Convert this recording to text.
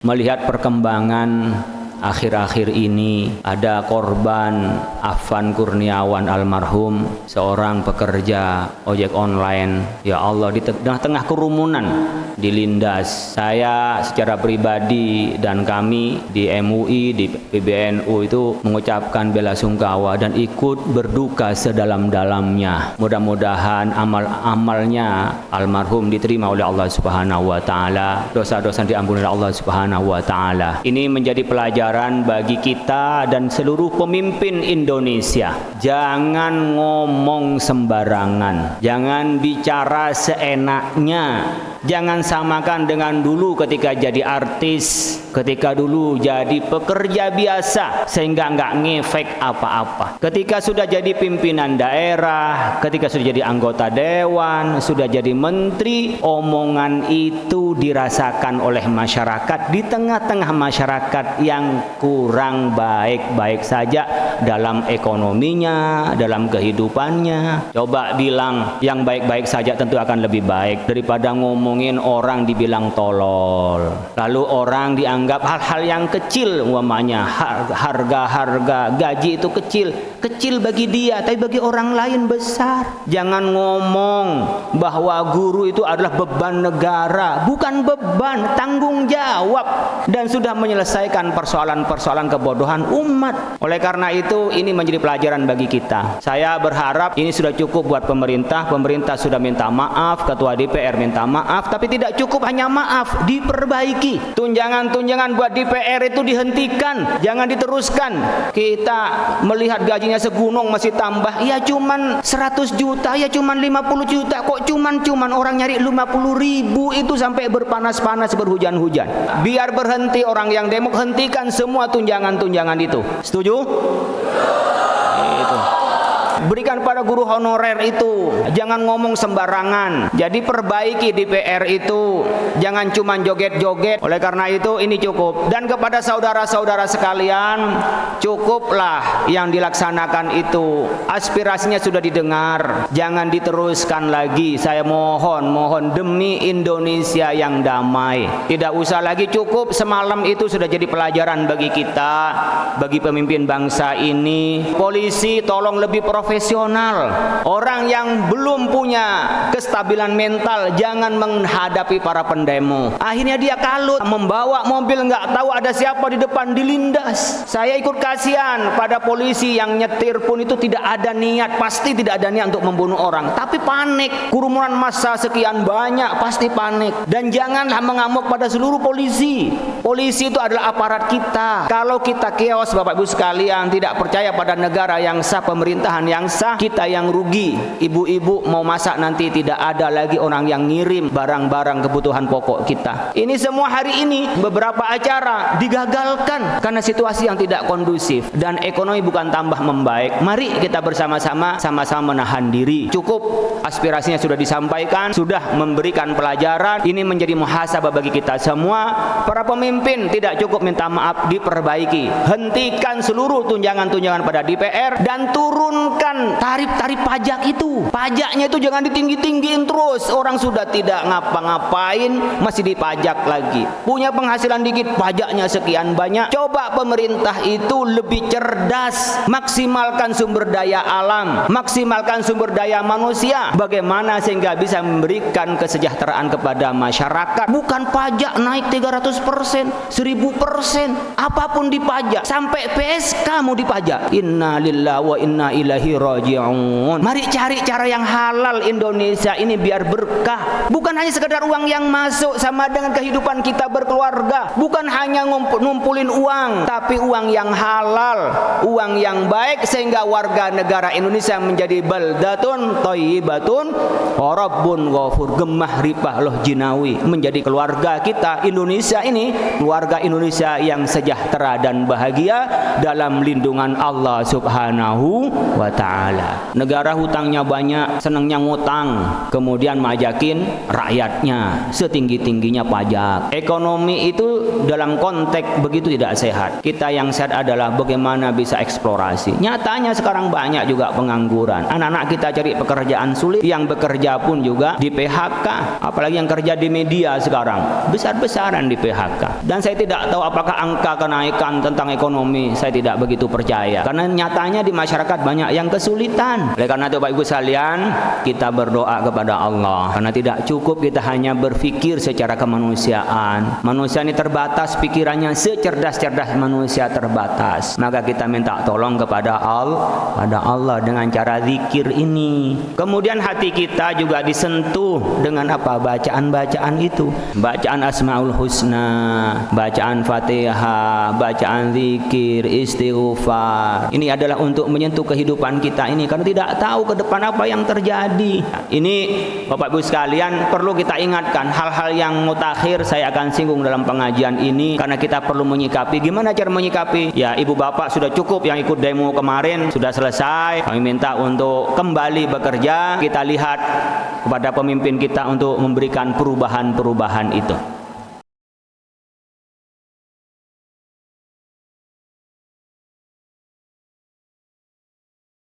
Melihat perkembangan akhir-akhir ini, ada korban Afan Kurniawan almarhum, seorang pekerja ojek online. Ya Allah, di tengah kerumunan dilindas. Saya secara pribadi dan kami di MUI, di PBNU itu mengucapkan bela sungkawa dan ikut berduka sedalam-dalamnya. Mudah-mudahan amal-amalnya almarhum diterima oleh Allah Subhanahu wa taala, dosa-dosa diampuni oleh Allah Subhanahu wa taala. Ini menjadi pelajaran bagi kita dan seluruh pemimpin Indonesia. Jangan ngomong sembarangan, jangan bicara seenaknya. Jangan samakan dengan dulu ketika jadi artis, ketika dulu jadi pekerja biasa sehingga nggak ngefek apa-apa. Ketika sudah jadi pimpinan daerah, ketika sudah jadi anggota dewan, sudah jadi menteri, omongan itu dirasakan oleh masyarakat di tengah-tengah masyarakat yang kurang baik-baik saja dalam ekonominya, dalam kehidupannya. Coba bilang yang baik-baik saja, tentu akan lebih baik daripada ngomongin orang dibilang tolol, lalu orang dianggap hal-hal yang kecil, umpamanya harga-harga gaji itu kecil bagi dia, tapi bagi orang lain besar. Jangan ngomong bahwa guru itu adalah beban negara. Bukan beban, tanggung jawab, dan sudah menyelesaikan persoalan-persoalan kebodohan umat. Oleh karena itu, ini menjadi pelajaran bagi kita. Saya berharap ini sudah cukup buat pemerintah. Pemerintah sudah minta maaf, ketua DPR minta maaf, tapi tidak cukup hanya maaf, diperbaiki. Tunjangan-tunjangan buat DPR itu dihentikan, jangan diteruskan. Kita melihat gajinya segunung masih tambah, ya cuman 100 juta, ya cuman 50 juta, kok cuman orang nyari 50.000 itu sampai berpanas-panas, berhujan-hujan. Biar berhenti orang yang demo, hentikan semua tunjangan-tunjangan itu. Setuju? Itu. Berikan pada guru honorer itu, jangan ngomong sembarangan. Jadi perbaiki DPR itu, jangan cuma joget-joget. Oleh karena itu ini cukup. Dan kepada saudara-saudara sekalian, cukuplah yang dilaksanakan itu. Aspirasinya sudah didengar, jangan diteruskan lagi. Saya mohon demi Indonesia yang damai. Tidak usah lagi, cukup. Semalam itu sudah jadi pelajaran bagi kita, bagi pemimpin bangsa ini. Polisi tolong lebih profesional. Orang yang belum punya kestabilan mental jangan menghadapi para pendemo. Akhirnya dia kalut, membawa mobil nggak tahu ada siapa di depan, dilindas. Saya ikut kasihan pada polisi yang nyetir pun itu tidak ada niat, pasti tidak ada niat untuk membunuh orang, tapi panik. Kerumunan massa sekian banyak, pasti panik. Dan janganlah mengamuk pada seluruh polisi. Polisi itu adalah aparat kita. Kalau kita chaos, Bapak Ibu sekalian, tidak percaya pada negara yang sah, pemerintahan yang sah, kita yang rugi. Ibu-ibu mau masak nanti tidak ada lagi orang yang ngirim barang-barang kebutuhan pokok kita. Ini semua hari ini beberapa acara digagalkan karena situasi yang tidak kondusif dan ekonomi bukan tambah membaik. Mari kita bersama-sama menahan diri. Cukup, aspirasinya sudah disampaikan, sudah memberikan pelajaran. Ini menjadi muhasabah bagi kita semua. Para pemimpin tidak cukup minta maaf, diperbaiki. Hentikan seluruh tunjangan-tunjangan pada DPR dan turunkan tarif-tarif pajak itu. Pajaknya itu jangan ditinggi-tinggiin terus. Orang sudah tidak ngapa-ngapain masih dipajak lagi. Punya penghasilan dikit, pajaknya sekian banyak. Coba pemerintah itu lebih cerdas, maksimalkan sumber daya alam, maksimalkan sumber daya manusia. Bagaimana sehingga bisa memberikan kesejahteraan kepada masyarakat. Bukan pajak naik 300%, 1000%, apapun dipajak. Sampai PSK mau dipajak. Inna lillahi wa inna ilaihi raji'un. Mari cari cara yang halal Indonesia ini biar berkah. Bukan hanya sekedar uang yang masuk sama dengan kehidupan kita berkeluarga. Bukan hanya ngumpulin uang, tapi uang yang halal, uang yang baik sehingga warga negara Indonesia menjadi baldatun thayyibatun wa rabbun ghafur, gemah ripah loh jinawi, menjadi keluarga kita Indonesia ini, keluarga Indonesia yang sejahtera dan bahagia dalam lindungan Allah Subhanahu wa ta'ala. taala. Negara hutangnya banyak, senangnya ngutang, kemudian majakin rakyatnya setinggi-tingginya pajak. Ekonomi itu dalam konteks begitu tidak sehat. Kita yang sehat adalah bagaimana bisa eksplorasi. Nyatanya sekarang banyak juga pengangguran. Anak-anak kita cari pekerjaan sulit, yang bekerja pun juga di PHK. Apalagi yang kerja di media sekarang, besar-besaran di PHK. Dan saya tidak tahu apakah angka kenaikan tentang ekonomi, saya tidak begitu percaya. Karena nyatanya di masyarakat banyak yang kesulitan. Oleh karena itu Bapak Ibu sekalian, kita berdoa kepada Allah. Karena tidak cukup kita hanya berpikir secara kemanusiaan. Manusia ini terbatas pikirannya, secerdas-cerdas manusia terbatas. Maka kita minta tolong kepada Allah dengan cara zikir ini. Kemudian hati kita juga disentuh dengan apa? Bacaan-bacaan itu. Bacaan Asmaul Husna, bacaan Fatihah, bacaan zikir, istighfar. Ini adalah untuk menyentuh kehidupan kita ini, karena tidak tahu ke depan apa yang terjadi. Ini Bapak Ibu sekalian perlu kita ingatkan. Hal-hal yang mutakhir saya akan singgung dalam pengajian ini, karena kita perlu menyikapi. Gimana cara menyikapi? Ya, ibu bapak sudah cukup yang ikut demo kemarin, sudah selesai. Kami minta untuk kembali bekerja. Kita lihat kepada pemimpin kita untuk memberikan perubahan-perubahan itu.